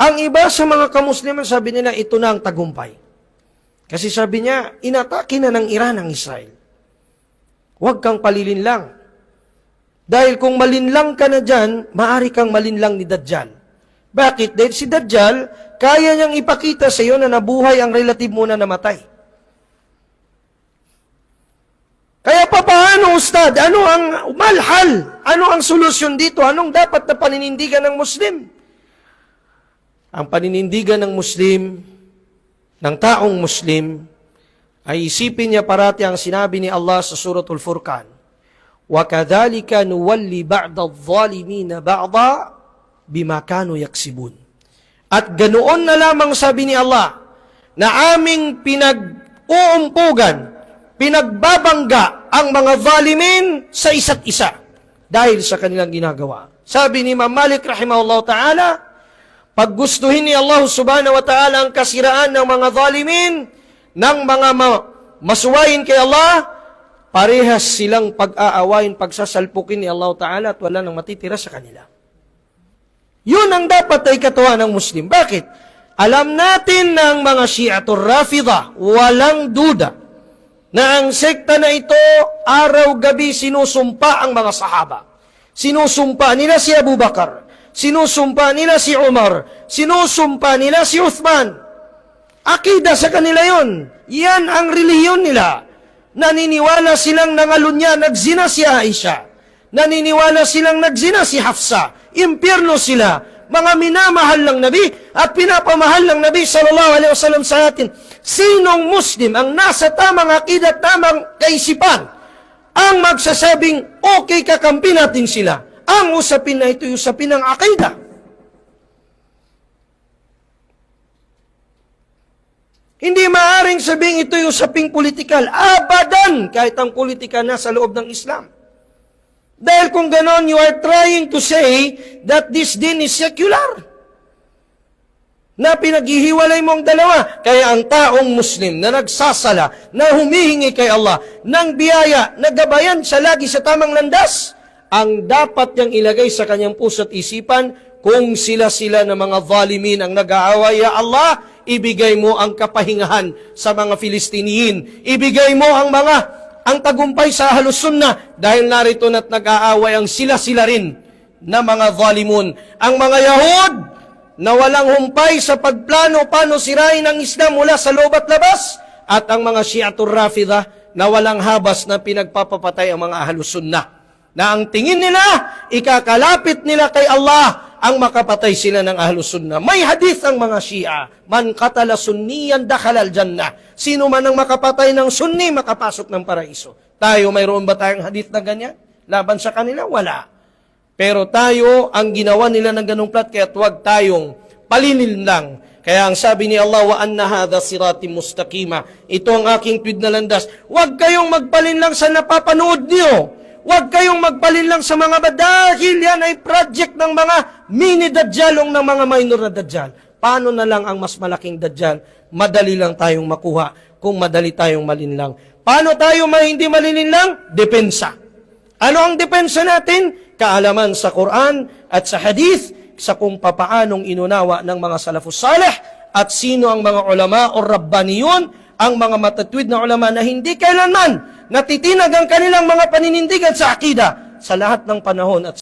Ang iba sa mga kamusliman, sabi nila, ito na ang tagumpay. Kasi sabi niya, inatake na ng Iran ang Israel. Huwag kang palilinlang. Dahil kung malinlang ka na dyan, maaari kang malinlang ni Dajjal. Bakit? Dahil si Dajjal, kaya niyang ipakita sa iyo na nabuhay ang relative mo na namatay. Kaya paano, Ustad? Ano ang malhal? Ano ang solusyon dito? Anong dapat na paninindigan ng Muslim? Ang paninindigan ng Muslim, ng taong Muslim, ay isipin niya parati ang sinabi ni Allah sa Suratul Furqan. وَكَذَلِكَ نُوَلِّ بَعْضَ الظَّالِمِينَ بَعْضًا بِمَا كَانُوا يَكْسِبُونَ. At ganoon na lamang sabi ni Allah, na aming pinag-uumpugan, pinagbabangga ang mga zalimin sa isa't isa dahil sa kanilang ginagawa. Sabi ni Imam Malik rahimahullah ta'ala, pag gustuhin ni Allah subhanahu wa ta'ala ang kasiraan ng mga zalimin, ng mga masuwayin kay Allah, parehas silang pag-aawain, pagsasalpukin ni Allah ta'ala at wala nang matitira sa kanila. Yun ang dapat ay katuwa ng Muslim. Bakit? Alam natin ng mga Shi'atul Rafida, walang duda, na ang sekta na ito, araw-gabi sinusumpa ang mga sahaba. Sinusumpa nila si Abu Bakar. Sinusumpa nila si Umar. Sinusumpa nila si Uthman. Akida sa kanila yon. Yan ang relihiyon nila. Naniniwala silang nangalunya, nagzina si Aisha. Naniniwala silang nagzina si Hafsa. Impyerno sila. Mga minamahal ng Nabi at pinapamahal ng Nabi sallallahu alaihi wasallam sa atin. Sinong Muslim ang nasa tamang akida at tamang kaisipan ang magsasabing okay, kakampi natin sila? Ang usapin na ito yung usapin ng akida. Hindi maaaring sabing ito yung usaping politikal. Abadan! Kahit ang politika na sa loob ng Islam. Dahil kung ganon, you are trying to say that this din is secular. Na pinaghihiwalay mo ang dalawa. Kaya ang taong Muslim na nagsasala, na humihingi kay Allah, ng biyaya, nagabayan siya lagi sa tamang landas, ang dapat niyang ilagay sa kanyang puso at isipan, kung sila-sila na mga zalimin ang nag-aaway, ya Allah, ibigay mo ang kapahingahan sa mga Filistiniyin. Ibigay mo ang tagumpay sa Ahlus Sunnah, dahil narito na't nag-aaway ang sila-sila rin na mga zalimun. Ang mga Yahud, na walang humpay sa pagplano paano sirain ang Islam mula sa loob at labas, at ang mga Shi'atul Rafida, na walang habas na pinagpapapatay ang mga Ahlus Sunnah. Na ang tingin nila, ikakalapit nila kay Allah ang makapatay sila ng Ahlus Sunnah. May hadith ang mga Shia, man qatala sunniyan dakhala al-jannah. Sino man ang makapatay ng sunni, makapasok ng paraiso. Tayo, mayroon ba tayong hadith na ganyan? Laban sa kanila? Wala. Pero tayo, ang ginawa nila ng ganung plat, kaya huwag tayong palilinlang. Kaya ang sabi ni Allah, wa anna hadha sirati mustaqima. Ito ang aking tuwid na landas. Huwag kayong magpalinlang sa napapanood niyo. Huwag kayong magpalinlang sa mga dahil yan ay project ng mga mini-dajjalong ng mga minor na dajjal. Paano na lang ang mas malaking dajjal? Madali lang tayong makuha kung madali tayong malinlang. Paano tayo hindi malilinlang? Depensa. Ano ang depensa natin? Kaalaman sa Quran at sa Hadith, sa kung papaanong inunawa ng mga salafus salih, at sino ang mga ulama o rabbaniyun, ang mga matatwid na ulama na hindi kailanman natitinag ang kanilang mga paninindigan sa akida sa lahat ng panahon at